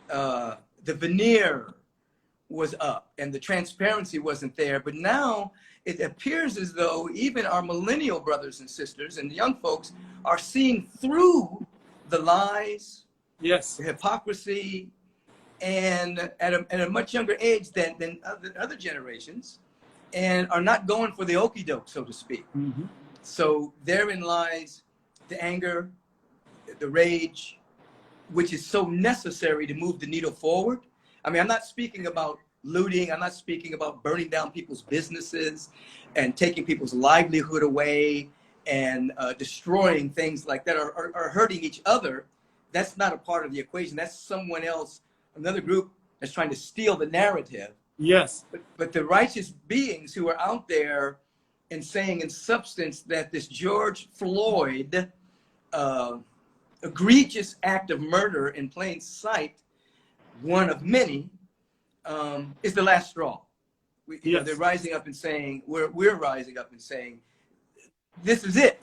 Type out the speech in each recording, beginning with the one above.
the veneer was up and the transparency wasn't there. But now it appears as though even our millennial brothers and sisters and the young folks are seeing through the lies, yes, the hypocrisy, and at a much younger age than other generations, and are not going for the okey-doke, so to speak. mm-hmm. So therein lies the anger, the rage, which is so necessary to move the needle forward. I mean, I'm not speaking about looting. I'm not speaking about burning down people's businesses and taking people's livelihood away and destroying things like that, or hurting each other. That's not a part of the equation. That's someone else, another group that's trying to steal the narrative. Yes. But the righteous beings who are out there and saying in substance that this George Floyd egregious act of murder in plain sight, one of many, is the last straw. You know, they're rising up and saying, we're rising up and saying, this is it.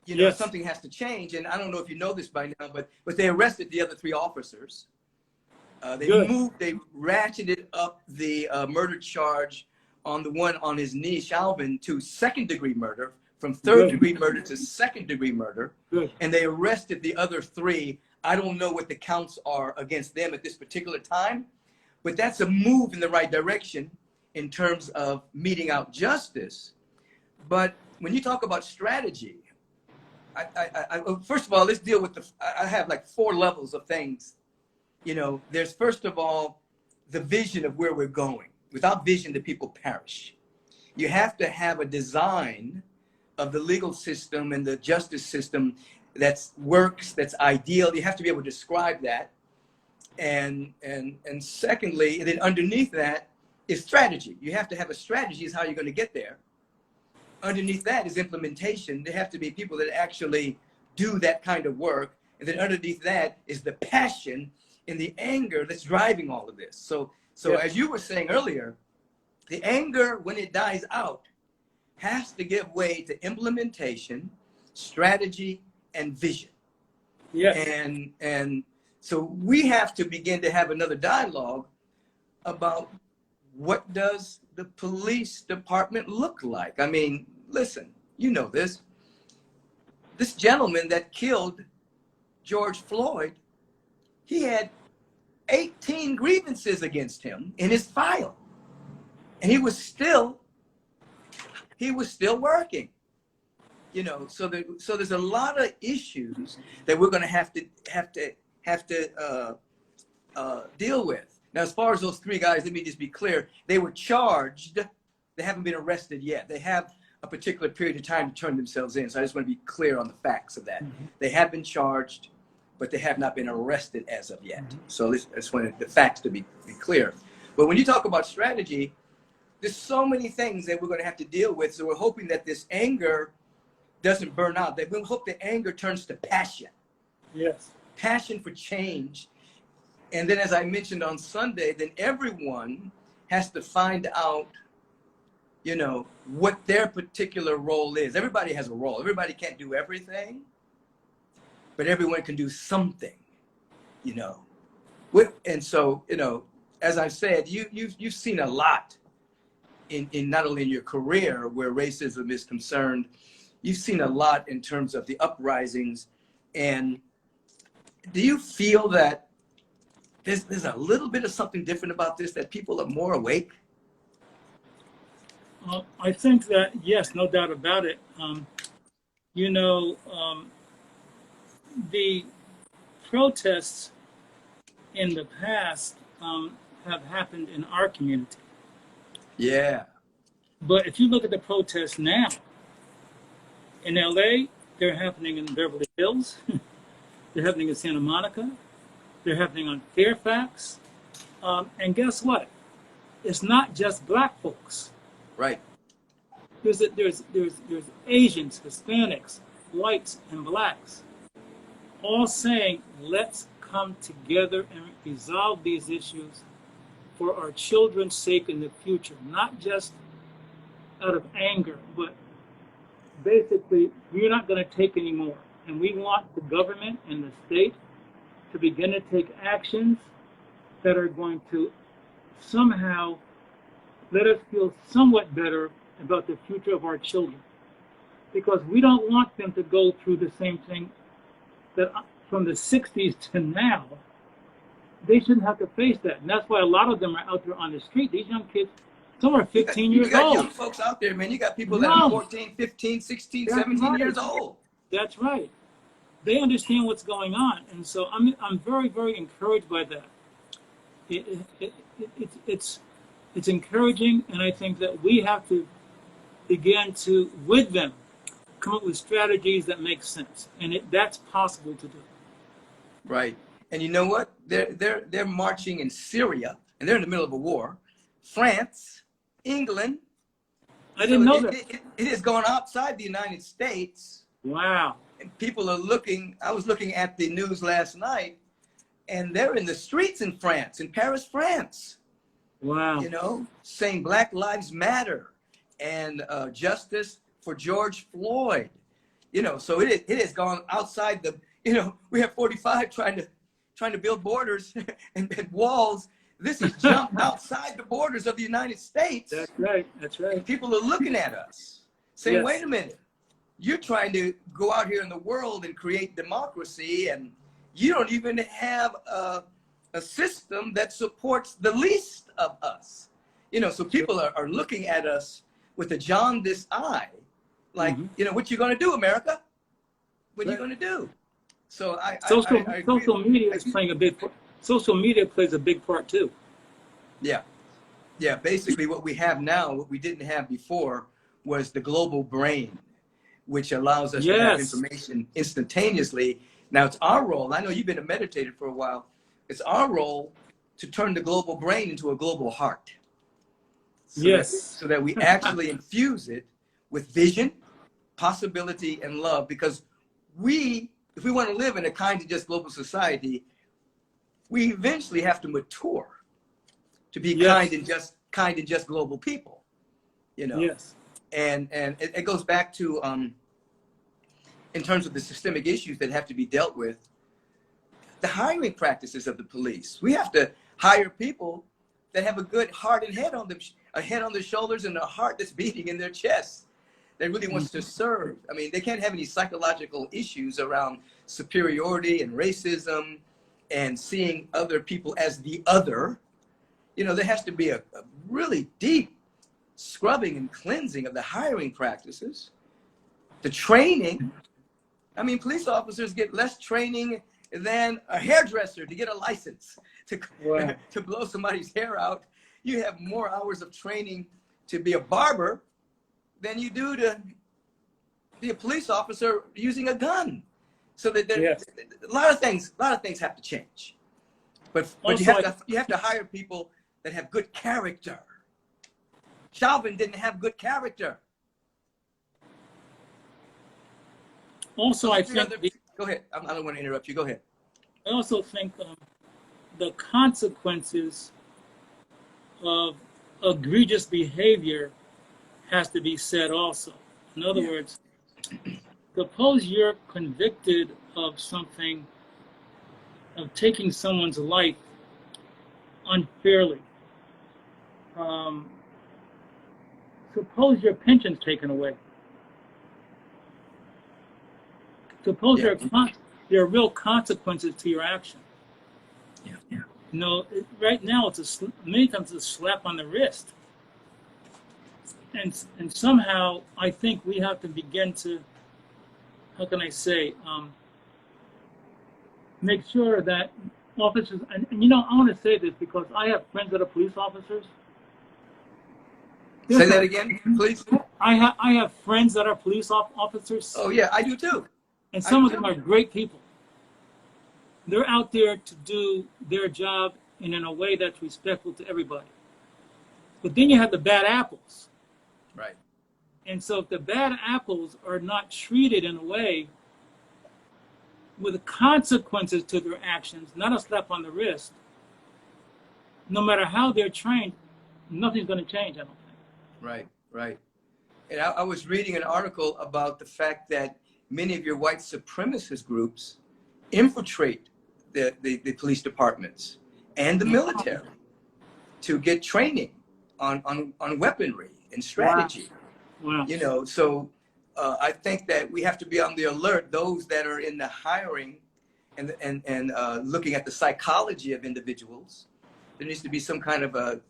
You know, something has to change. And I don't know if you know this by now, but they arrested the other 3 officers. They ratcheted up the murder charge on the one on his knee, Shelving, to 2nd-degree murder, from 3rd-degree murder to 2nd-degree murder. And they arrested the other 3. I don't know what the counts are against them at this particular time, but that's a move in the right direction in terms of meting out justice. But when you talk about strategy, first of all, let's deal with I have like 4 levels of things. You know, there's first of all, the vision of where we're going. Without vision, the people perish. You have to have a design of the legal system and the justice system that works, that's ideal. You have to be able to describe that. And secondly, and then underneath that is strategy. You have to have a strategy is how you're going to get there. Underneath that is implementation. There have to be people that actually do that kind of work. And then underneath that is the passion and the anger that's driving all of this. So as you were saying earlier, the anger, when it dies out, has to give way to implementation, strategy, and vision. And so we have to begin to have another dialogue about what does the police department look like? I mean, listen, you know this. This gentleman that killed George Floyd, he had 18 grievances against him in his file. And he was still working. You know, so there's a lot of issues that we're going to have to deal with. Now, as far as those 3 guys, let me just be clear. They were charged. They haven't been arrested yet. They have a particular period of time to turn themselves in. So I just want to be clear on the facts of that. Mm-hmm. They have been charged, but they have not been arrested as of yet. Mm-hmm. So I just wanted the facts to be clear. But when you talk about strategy, there's so many things that we're going to have to deal with. So we're hoping that this anger doesn't burn out. That we hope the anger turns to passion. Yes. Passion for change. And then, as I mentioned on Sunday, then everyone has to find out, you know, what their particular role is. Everybody has a role. Everybody can't do everything, but everyone can do something, you know. And so, you know, as I've said, you've seen a lot in not only in your career where racism is concerned, you've seen a lot in terms of the uprisings. And do you feel that there's a little bit of something different about this, that people are more awake? I think that, yes, no doubt about it. You know, the protests in the past have happened in our community. Yeah. But if you look at the protests now, in LA, they're happening in Beverly Hills, they're happening in Santa Monica, they're happening on Fairfax. And guess what? It's not just black folks. Right. There's Asians, Hispanics, whites, and blacks, all saying, let's come together and resolve these issues for our children's sake in the future, not just out of anger, but basically, we're not going to take any more. And we want the government and the state to begin to take actions that are going to somehow let us feel somewhat better about the future of our children. Because we don't want them to go through the same thing that from the 60s to now. They shouldn't have to face that. And that's why a lot of them are out there on the street. These young kids, some are 15 years old. You got young folks out there, man. You got people that are 14, 15, 16, That's 17 right. years old. That's right. They understand what's going on. And so I'm very, very encouraged by that. It's encouraging, and I think that we have to begin to, with them, come up with strategies that make sense. And that's possible to do. Right. And you know what? They're marching in Syria, and they're in the middle of a war. France, England. I didn't know that. It has gone outside the United States. Wow. And people are looking. I was looking at the news last night, and they're in the streets in France, in Paris, France. Wow. You know, saying Black Lives Matter and justice for George Floyd. You know, so it has gone outside the. You know, we have 45 trying to build borders and walls. This has jumped outside the borders of the United States. That's right. That's right. And people are looking at us saying, Yes. wait a minute, you're trying to go out here in the world and create democracy, and you don't even have a system that supports the least of us. You know, so people are looking at us with a jaundiced eye, like, you know, what you going to do, America? What are you going to do? So social media is playing a big part. Social media plays a big part too. Yeah. Yeah. Basically what we have now, what we didn't have before, was the global brain, which allows us to have information instantaneously. Now it's our role. I know you've been a meditator for a while. It's our role to turn the global brain into a global heart. So that we actually infuse it with vision, possibility, and love, because if we want to live in a kind of just global society, we eventually have to mature to be kind and just global people, you know. And it goes back to in terms of the systemic issues that have to be dealt with, the hiring practices of the police. We have to hire people that have a good heart and head on them, a head on their shoulders and a heart that's beating in their chest, that really wants to serve. I mean, they can't have any psychological issues around superiority and racism and seeing other people as the other. You know, there has to be a really deep scrubbing and cleansing of the hiring practices, the training. I mean, police officers get less training than a hairdresser to get a license to blow somebody's hair out. You have more hours of training to be a barber than you do to be a police officer using a gun. So that a lot of things have to change. But you have to hire people that have good character. Shelving didn't have good character. Also, I think go ahead. I don't want to interrupt you. Go ahead. I also think the consequences of egregious behavior has to be said also. In other words, suppose you're convicted of something, of taking someone's life unfairly. Suppose your pension's taken away. Suppose there are real consequences to your action. You know, right now many times it's a slap on the wrist. And somehow I think we have to begin to, how can I say, make sure that officers, and you know, I want to say this because I have friends that are police officers. Say that again, please. I have friends that are police officers. Oh yeah, I do too. And some of them are great people. They're out there to do their job and in a way that's respectful to everybody. But then you have the bad apples. Right. And so if the bad apples are not treated in a way with consequences to their actions, not a slap on the wrist, no matter how they're trained, nothing's going to change, I don't think. Right, right. And I was reading an article about the fact that many of your white supremacist groups infiltrate the police departments and the military to get training on weaponry and strategy. Wow. You know, so I think that we have to be on the alert, those that are in the hiring and looking at the psychology of individuals. There needs to be some kind of a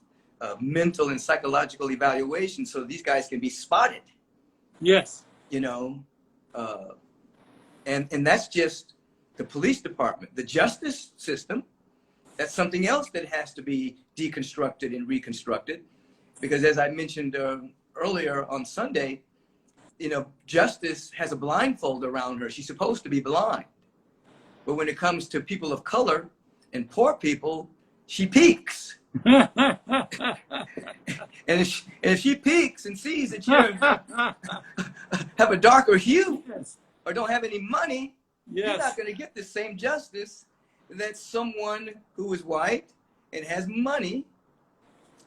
mental and psychological evaluation so these guys can be spotted. Yes. You know, and that's just the police department. The justice system, that's something else that has to be deconstructed and reconstructed. Because as I mentioned earlier on Sunday, you know, justice has a blindfold around her. She's supposed to be blind. But when it comes to people of color and poor people, she peeks. And if she peeks and sees that you have a darker hue, Yes. or don't have any money, Yes. you're not going to get the same justice that someone who is white and has money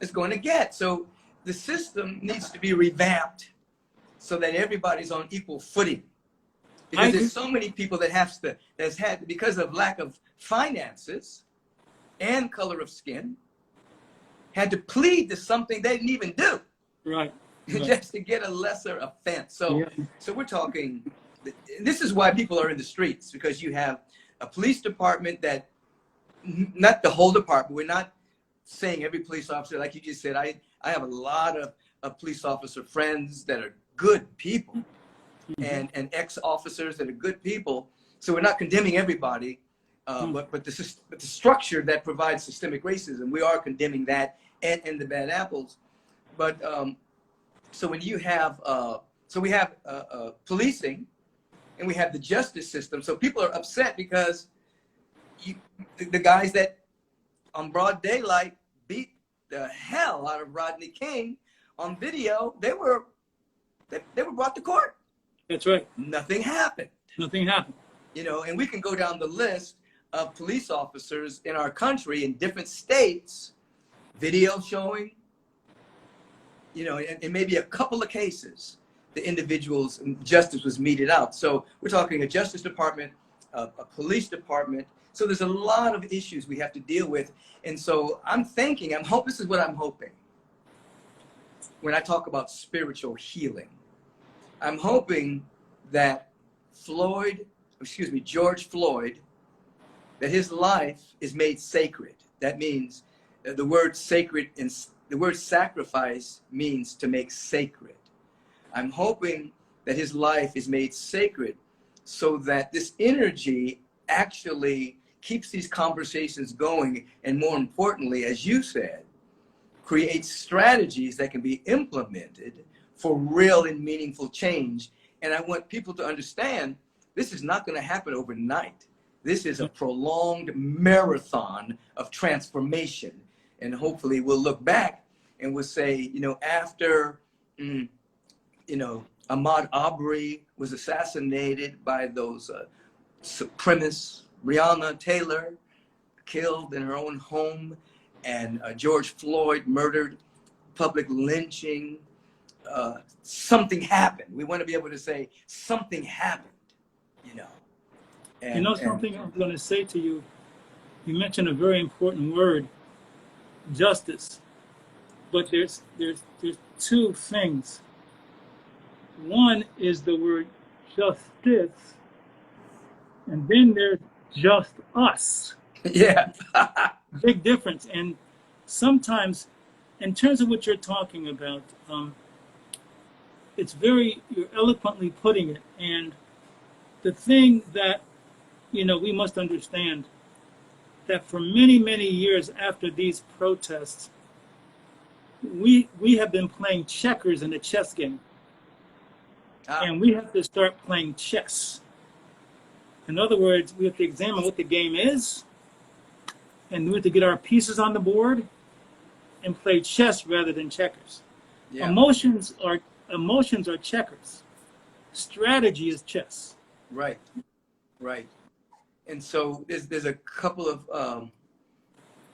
is going to get. So the system needs to be revamped so that everybody's on equal footing. Because there's so many people that's had, because of lack of finances and color of skin, had to plead to something they didn't even do. Right. Just to get a lesser offense. So we're talking, this is why people are in the streets, because you have a police department that, not the whole department, we're not saying every police officer, like you just said, I have a lot of police officer friends that are good people, and ex-officers that are good people. So we're not condemning everybody, but the structure that provides systemic racism, we are condemning that and the bad apples. But so when you have, so we have policing, and we have the justice system. So people are upset because the guys that on broad daylight beat the hell out of Rodney King on video, they were brought to court. That's right. Nothing happened. Nothing happened. You know, and we can go down the list of police officers in our country in different states, video showing, you know, and maybe a couple of cases, the individuals, justice was meted out. So we're talking a justice department, a police department. So there's a lot of issues we have to deal with. And so this is what I'm hoping when I talk about spiritual healing. I'm hoping that George Floyd, that his life is made sacred. That means the word sacred, and the word sacrifice means to make sacred. I'm hoping that his life is made sacred so that this energy actually keeps these conversations going, and more importantly, as you said, creates strategies that can be implemented for real and meaningful change. And I want people to understand this is not going to happen overnight. This is a prolonged marathon of transformation. And hopefully we'll look back and we'll say, you know, after, you know, Ahmaud Arbery was assassinated by those supremacists, Breonna Taylor killed in her own home, and George Floyd murdered, public lynching, something happened. We want to be able to say something happened, you know. And, you know something I'm going to say to you? You mentioned a very important word, justice. But there's two things. One is the word justice, and then there's just us. Yeah. Big difference. And sometimes, in terms of what you're talking about, you're eloquently putting it. And the thing that, you know, we must understand that for many, many years after these protests, we have been playing checkers in a chess game. And we have to start playing chess. In other words, we have to examine what the game is, and we have to get our pieces on the board and play chess rather than checkers. Yeah. Emotions are checkers. Strategy is chess. Right. And so there's a couple of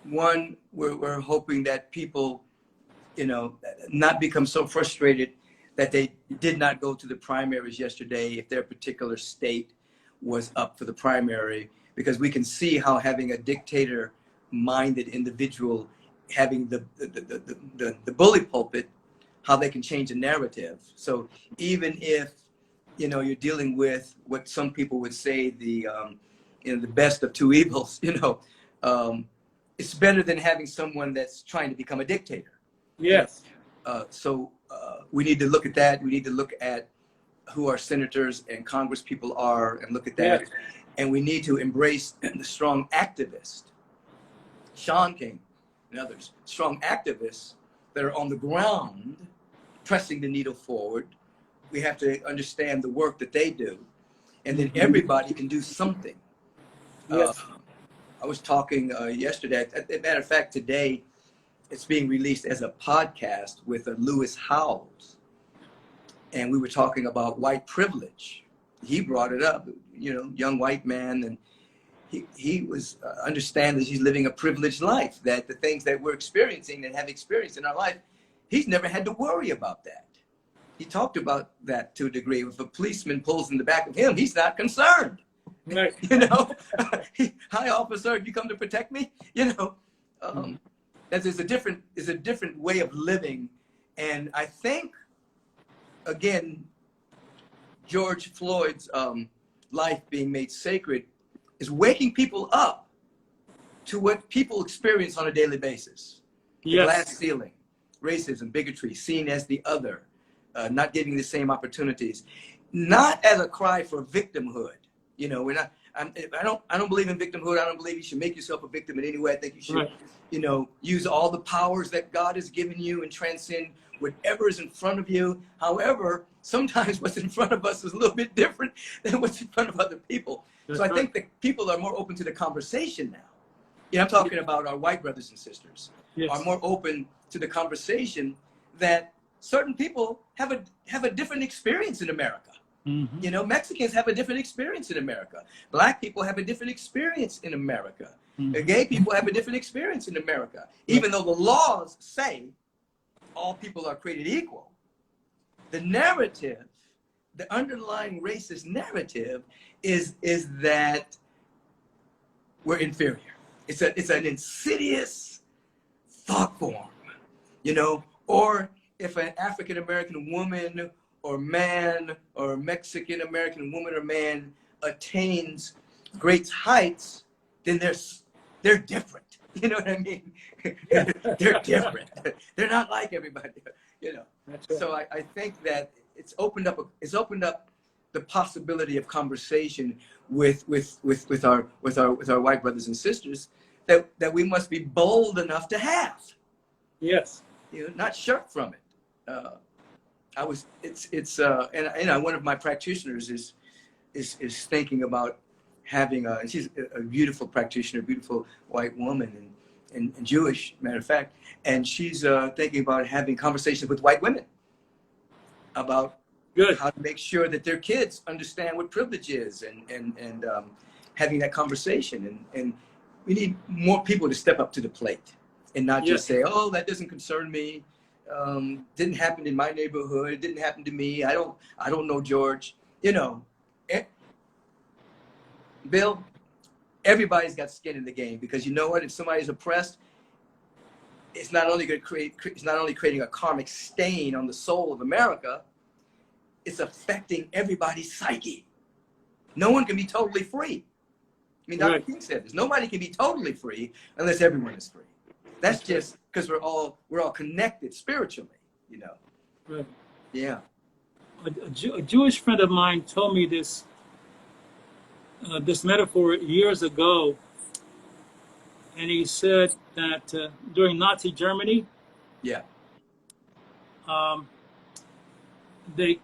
one, we're hoping that people, you know, not become so frustrated that they did not go to the primaries yesterday if their particular state was up for the primary, because we can see how having a dictator minded individual having the bully pulpit, how they can change a narrative. So even if, you know, you're dealing with what some people would say the best of two evils, you know, it's better than having someone that's trying to become a dictator. Yes. So we need to look at that. We need to look at who our senators and Congress people are and look at that. Yes. And we need to embrace the strong activists, Sean King and others, strong activists that are on the ground pressing the needle forward. We have to understand the work that they do, and then everybody can do something. Yes. I was talking yesterday, as a matter of fact, today it's being released as a podcast with Lewis Howes. And we were talking about white privilege. He brought it up, you know, young white man, and he was understanding that he's living a privileged life, that the things that we're experiencing and have experienced in our life, he's never had to worry about that. He talked about that to a degree. If a policeman pulls in the back of him, he's not concerned. Right. You know, hi officer, you come to protect me. You know, that is a different way of living, and I think, again, George Floyd's life being made sacred is waking people up to what people experience on a daily basis. Yes. The glass ceiling, racism, bigotry, seen as the other, not getting the same opportunities, not as a cry for victimhood. You know, we're not. I don't believe in victimhood. I don't believe you should make yourself a victim in any way. I think you should, Right. you know, use all the powers that God has given you and transcend whatever is in front of you. However, sometimes what's in front of us is a little bit different than what's in front of other people. That's so I right. think that people are more open to the conversation now. You know, I'm talking about our white brothers and sisters Yes. are more open to the conversation that certain people have a different experience in America. Mm-hmm. You know, Mexicans have a different experience in America. Black people have a different experience in America. Mm-hmm. Gay people have a different experience in America. Even though the laws say all people are created equal, the narrative, the underlying racist narrative is that we're inferior. It's an insidious thought form, you know, or if an African-American woman or man or a Mexican-American woman or man attains great heights, then they're different. You know what I mean? They're different. They're not like everybody, you know. That's right. So I think that it's opened up the possibility of conversation with our white brothers and sisters that we must be bold enough to have. Yes. You know, not shirk from it. And one of my practitioners is thinking about having and she's a beautiful practitioner, beautiful white woman and Jewish, matter of fact, and she's thinking about having conversations with white women about Good. how to make sure that their kids understand what privilege is and having that conversation. And we need more people to step up to the plate and not just say, oh, that doesn't concern me. Didn't happen in my neighborhood. It didn't happen to me. I don't know George. You know, Bill, everybody's got skin in the game, because you know what? If somebody's oppressed, it's not only creating a karmic stain on the soul of America, it's affecting everybody's psyche. No one can be totally free. I mean, Dr. King said this. Nobody can be totally free unless everyone is free. That's just because we're all connected spiritually, you know. Right. Yeah. A Jewish friend of mine told me this metaphor years ago, and he said that during Nazi Germany, Yeah. They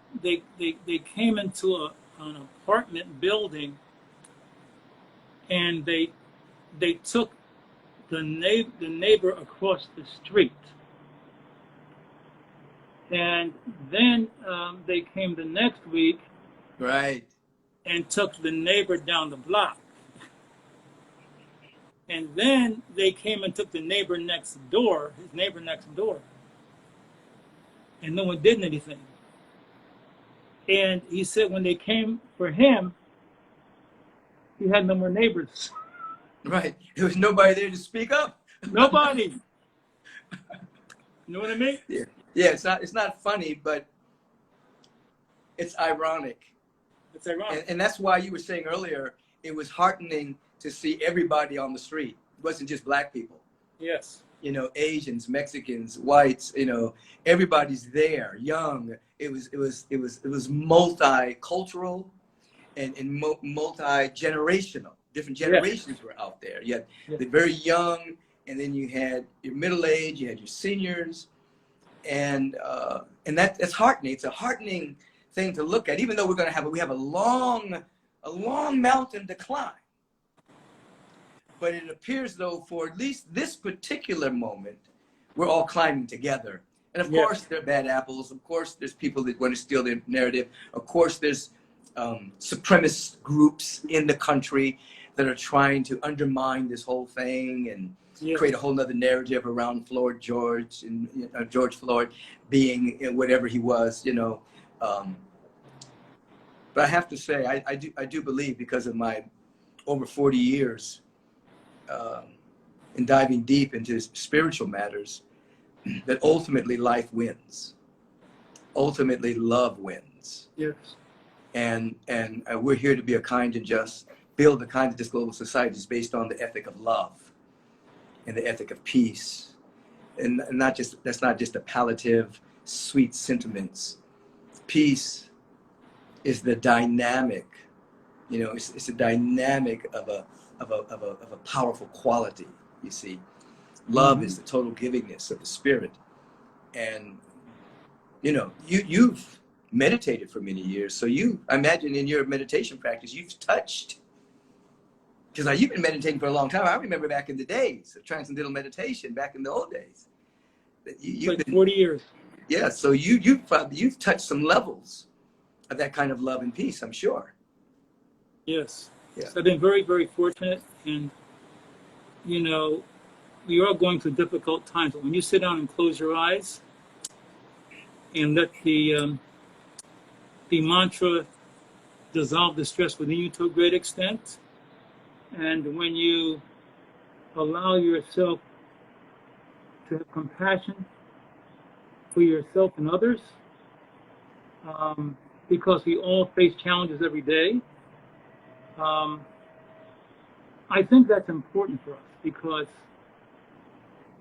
came into an apartment building, and they took the neighbor across the street, and then they came the next week, Right. and took the neighbor down the block, and then they came and took the neighbor next door, his neighbor next door, and no one did anything. And he said when they came for him, he had no more neighbors. Right. There was nobody there to speak up. Nobody. You know what I mean? Yeah. Yeah. It's not funny, but it's ironic. It's ironic. And that's why you were saying earlier, it was heartening to see everybody on the street. It wasn't just black people. Yes. You know, Asians, Mexicans, whites, you know, everybody's there, young. It was multicultural and multi-generational. Different generations were out there. You had the very young, and then you had your middle age, you had your seniors, and that's heartening. It's a heartening thing to look at, even though we have a long mountain to climb. But it appears, though, for at least this particular moment, we're all climbing together. And of course, there are bad apples. Of course, there's people that want to steal the narrative. Of course, there's supremacist groups in the country that are trying to undermine this whole thing and create a whole nother narrative around George Floyd being whatever he was, you know. But I have to say, I do believe, because of my over 40 years in diving deep into spiritual matters, that ultimately life wins. Ultimately, love wins. Yes. And we're here to be a kind and just, build a kind of just global society is based on the ethic of love and the ethic of peace. And that's not just a palliative, sweet sentiments. Peace is the dynamic, you know, it's a dynamic of a powerful quality, you see. Love is the total givingness of the spirit. And, you know, you've meditated for many years. So I imagine in your meditation practice, you've touched, because you've been meditating for a long time. I remember back in the days of transcendental meditation, back in the old days. You've like been 40 years. Yeah, so you've touched some levels of that kind of love and peace, I'm sure. Yes. Yeah. So I've been very, very fortunate. And, you know, we are going through difficult times. But when you sit down and close your eyes and let the mantra dissolve the stress within you to a great extent, and when you allow yourself to have compassion for yourself and others, because we all face challenges every day, I think that's important for us, because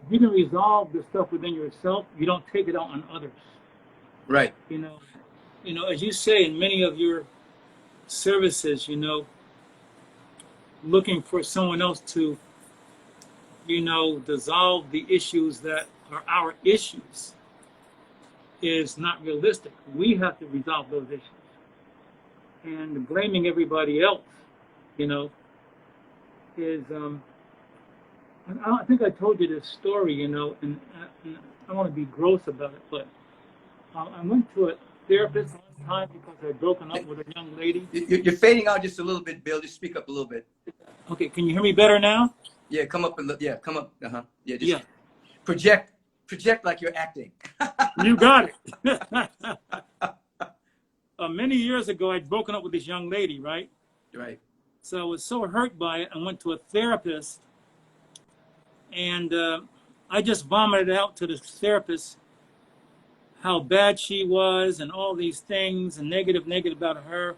if you can resolve the stuff within yourself, you don't take it out on others. Right. You know, as you say in many of your services, you know, looking for someone else to, you know, dissolve the issues that are our issues is not realistic. We have to resolve those issues. And blaming everybody else, you know, is, I think I told you this story, you know, and I don't want to be gross about it, but I went to a therapist one time because I had broken up with a young lady. You're fading out just a little bit, Bill. Just speak up a little bit. Okay, can you hear me better now? Yeah, come up. Come up. Yeah, just project like you're acting. You got it. Many years ago, I'd broken up with this young lady, right? Right. So I was so hurt by it, I went to a therapist, and I just vomited out to the therapist how bad she was and all these things and negative about her.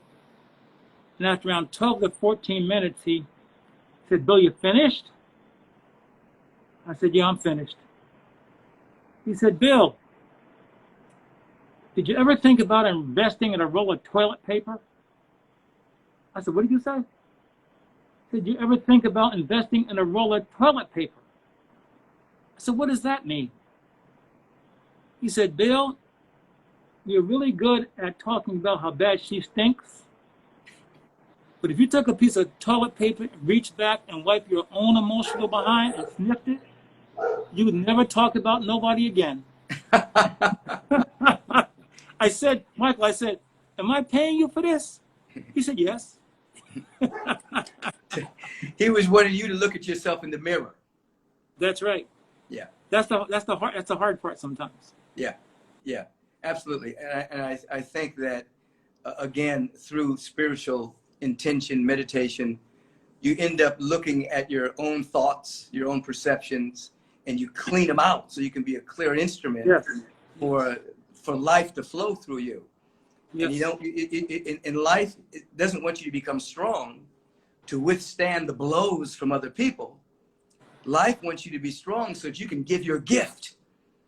And after around 12 to 14 minutes, he said, "Bill, you finished?" I said, "Yeah, I'm finished." He said, "Bill, did you ever think about investing in a roll of toilet paper?" I said, "What did you say?" He said, "Did you ever think about investing in a roll of toilet paper?" I said, "What does that mean?" He said, "Bill, you're really good at talking about how bad she stinks. But if you took a piece of toilet paper, reached back and wiped your own emotional behind and sniffed it, you would never talk about nobody again." I said, "Michael, am I paying you for this?" He said, "Yes." He was wanting you to look at yourself in the mirror. That's right. Yeah. That's the hard part sometimes. Yeah, absolutely. And I think that, again, through spiritual intention, meditation, you end up looking at your own thoughts, your own perceptions, and you clean them out so you can be a clear instrument Yes. for life to flow through you. Yes. And you don't, in life, it doesn't want you to become strong to withstand the blows from other people. Life wants you to be strong so that you can give your gift.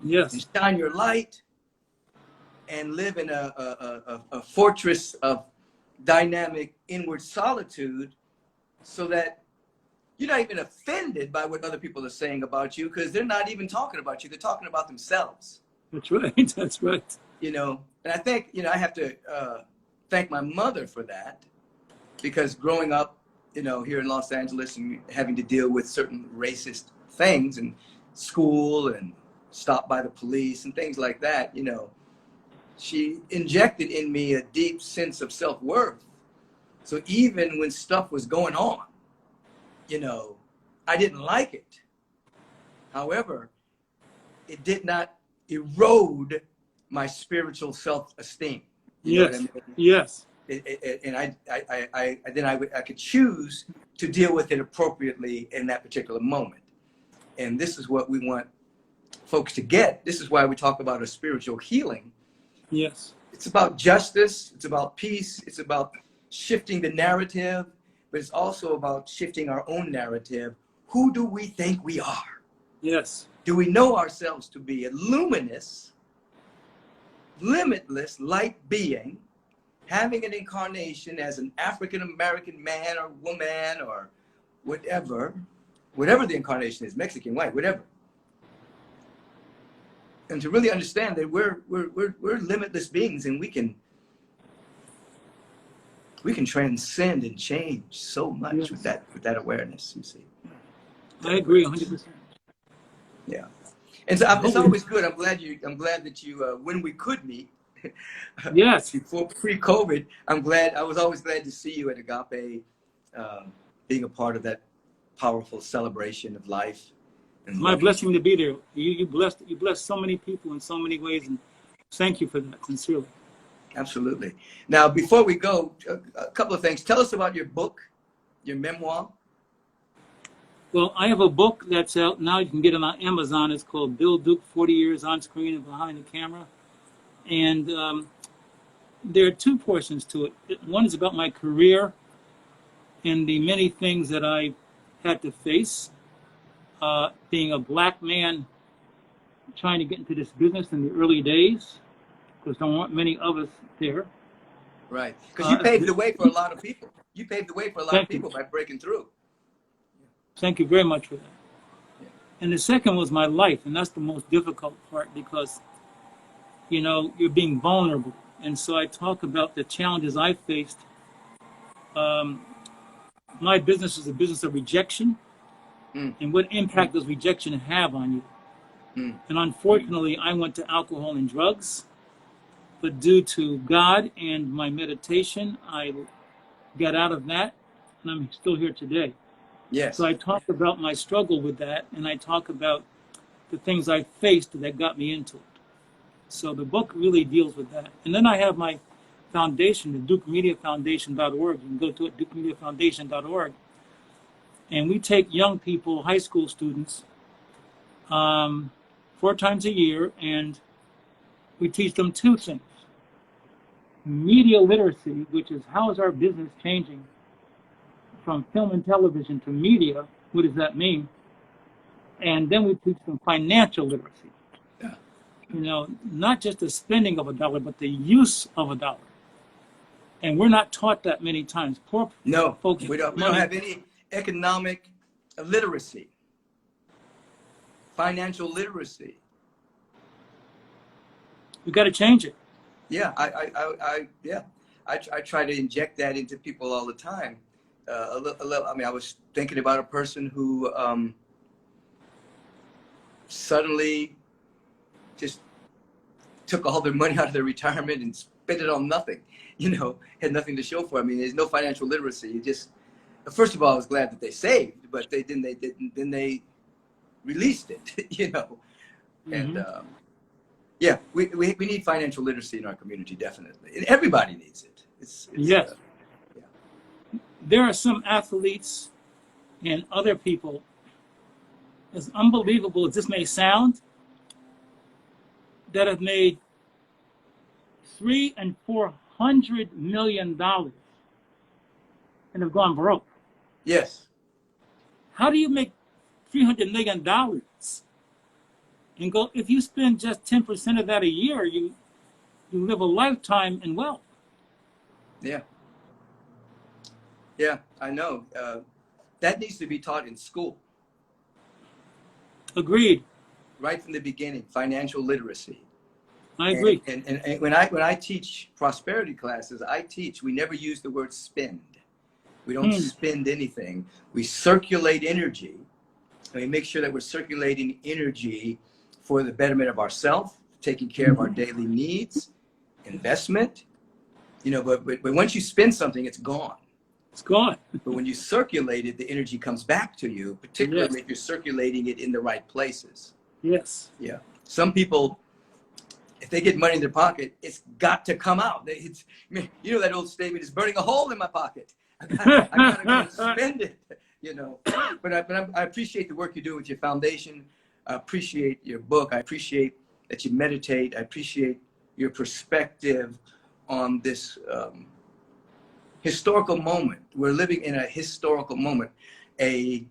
Yes. And shine your light and live in a fortress of dynamic inward solitude, so that you're not even offended by what other people are saying about you, because they're not even talking about you. They're talking about themselves. That's right. That's right. You know, and I think, you know, I have to thank my mother for that, because growing up, you know, here in Los Angeles and having to deal with certain racist things in school and stopped by the police and things like that, you know, she injected in me a deep sense of self-worth. So even when stuff was going on, you know, I didn't like it. However, it did not erode my spiritual self-esteem. You know what I mean? Yes. And I could choose to deal with it appropriately in that particular moment. And this is what we want folks to get. This is why we talk about a spiritual healing. Yes. It's about justice. It's about peace. It's about shifting the narrative, but it's also about shifting our own narrative. Who do we think we are? Yes. Do we know ourselves to be a luminous, limitless light being, having an incarnation as an African-American man or woman or whatever the incarnation is, Mexican, white, whatever. And to really understand that we're limitless beings, and we can transcend and change so much with that awareness, you see. I agree 100%. Yeah. And so it's always good. I'm glad that you when we could meet. Yes. Before pre-COVID, I was always glad to see you at Agape, being a part of that powerful celebration of life. It's my blessing to be there. You blessed so many people in so many ways, and thank you for that, sincerely. Absolutely. Now, before we go, a couple of things. Tell us about your book, your memoir. Well, I have a book that's out now. You can get it on Amazon. It's called Bill Duke, 40 Years on Screen and Behind the Camera. And there are two portions to it. One is about my career and the many things that I had to face, being a black man trying to get into this business in the early days, because there weren't many of us there. Right. Because you paved the way for a lot of people. You paved the way for a lot of people by breaking through. Thank you very much for that. Yeah. And the second was my life, and that's the most difficult part, because, you know, you're being vulnerable. And so I talk about the challenges I faced. My business is a business of rejection, and what impact does rejection have on you? And unfortunately, I went to alcohol and drugs, but due to God and my meditation, I got out of that, and I'm still here today. Yes. So I talk about my struggle with that, and I talk about the things I faced that got me into it. So the book really deals with that. And then I have my foundation, the DukeMediaFoundation.org. You can go to it, DukeMediaFoundation.org. And we take young people, high school students, 4 times a year, and we teach them 2 things. Media literacy, which is how is our business changing from film and television to media? What does that mean? And then we teach them financial literacy. Yeah. You know, not just the spending of a dollar, but the use of a dollar. And we're not taught that many times. Poor folks. We don't have any economic literacy, financial literacy. We got to change it. Yeah, I try to inject that into people all the time. I was thinking about a person who suddenly just took all their money out of their retirement and spent it on nothing. You know, had nothing to show for it. I mean, there's no financial literacy. You just, first of all, I was glad that they saved, but then they released it. You know, and yeah, we need financial literacy in our community, definitely, and everybody needs it. It's yes. There are some athletes and other people, as unbelievable as this may sound, that have made $300 and $400 million and have gone broke. Yes. How do you make $300 million and go? If you spend just 10% of that a year, you live a lifetime in wealth. Yeah. Yeah, I know. That needs to be taught in school. Agreed. Right from the beginning, financial literacy. I agree. And when I teach prosperity classes, we never use the word spend. We don't spend anything. We circulate energy, and we make sure that we're circulating energy for the betterment of ourselves, taking care of our daily needs, investment. You know, but once you spend something, it's gone. It's gone. But when you circulate it, the energy comes back to you, particularly if you're circulating it in the right places. Yes. Yeah. Some people, if they get money in their pocket, it's got to come out. You know that old statement, it's burning a hole in my pocket. I gotta go spend it, you know. But I appreciate the work you do with your foundation. I appreciate your book. I appreciate that you meditate. I appreciate your perspective on this historical moment. We're living in a historical moment, a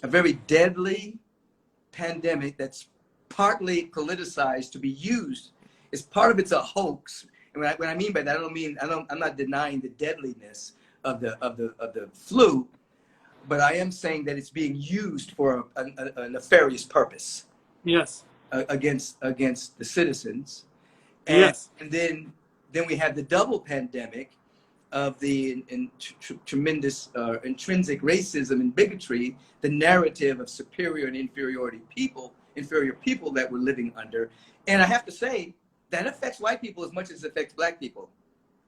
very deadly pandemic that's partly politicized to be used. It's part of it's a hoax. And what I mean by that, I'm not denying the deadliness of the flu, but I am saying that it's being used for a nefarious purpose. Yes. Against the citizens. And, yes. And then we have the double pandemic of the tremendous intrinsic racism and bigotry, the narrative of superior and inferior people that we're living under. And I have to say, that affects white people as much as it affects black people.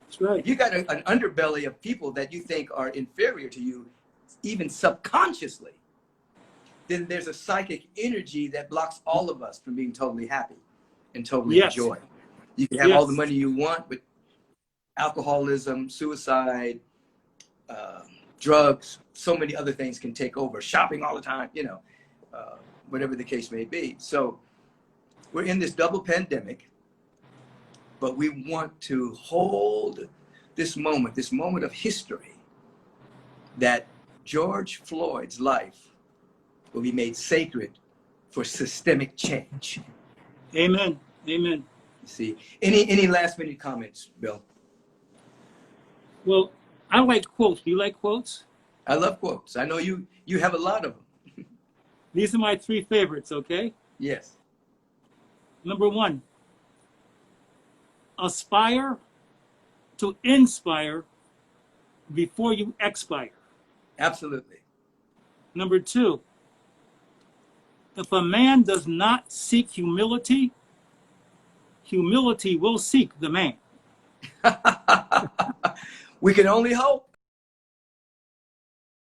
That's right. If you got an underbelly of people that you think are inferior to you, even subconsciously, then there's a psychic energy that blocks all of us from being totally happy and totally enjoy. You can have all the money you want, but alcoholism, suicide, drugs, so many other things can take over. Shopping all the time, you know, whatever the case may be. So we're in this double pandemic, but we want to hold this moment of history, that George Floyd's life will be made sacred for systemic change. Amen. Amen. See, any last minute comments, Bill? Well, I like quotes. Do you like quotes? I love quotes. I know you have a lot of them. These are my 3 favorites, okay? Yes. Number 1, aspire to inspire before you expire. Absolutely. Number 2, if a man does not seek humility, humility will seek the man. We can only hope.